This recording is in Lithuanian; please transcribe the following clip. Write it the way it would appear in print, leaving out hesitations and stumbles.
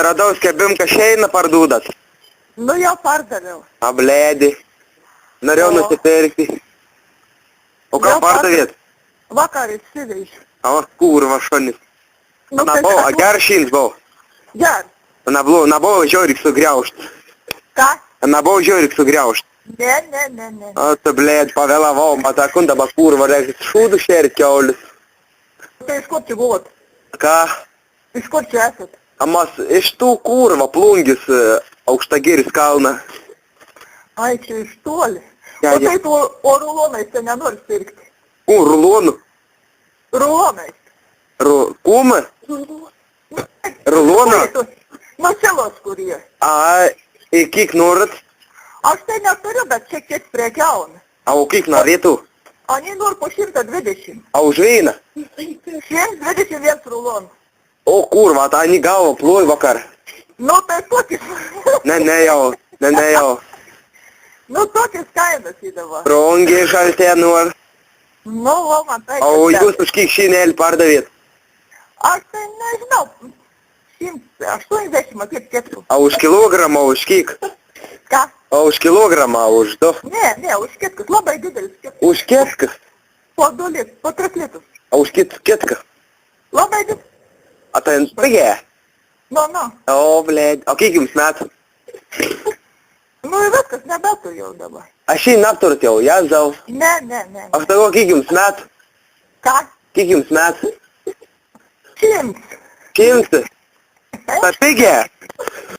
radau skelbimą, kad šeina parduodat. Nu jau pardaviau. Ablėdi. Norėjau nusipirkti. O ką Jau pardavėt? Vakar išsivežiu. O, kurva šonis. Nu, Na, buvo, geras šins buvo. Ger. Na, buvo žiaurik sugriaušt. Ką? Na, buvo žiaurik sugriaušt. Ne. O, tu, blėd, pavėlavau, patakun dabar kurva, reikia šūdų šėrit kiaulis. Tai iš kur čia buvot? Ką? Iš kur čia esat? Amas, iš tų kurva plungis Aukštagiris kalną. Ai, čia iš toli. Ja, O taip, o rulonais tai nenori pirkti. Rulonų. Rulonais. Kuma? Ruloną? Nu, selos kurie. A, ir kiek norit? Aš tai neturiu, bet šiek tiek prekiaunu. A, o kiek norėtų? Ani nori po 120. A, už vieną? 121 rulonų. O, kurva, tai ani galva ploj vakar. Nu, tai tokis. Ne jau. Nu, tokias kainas įdavo. Prongi šaltė nor. Nu, o man tai... O jūs už kiek šinėlį pardavėt? Aš tai nežinau. 180, kaip ketų. A, už kilogramą, už kiek? Ką? A, už kilogramą, už du? Ne, už ketkas. Labai didelis ketkas. Už ketkas? Po 2 litrus, po 3 litrus. A, už ketkas? Labai didelis. A, tai pigė? Nu. O, blėd. O kiek jums metų? Nu, ir viskas, nebetu jau dabar. Aš šį neapturit jau, jazau. Ne. Aš sakau, kiek jums metų? Ką? Kiek jums metų? 100. 100? Ta pigė?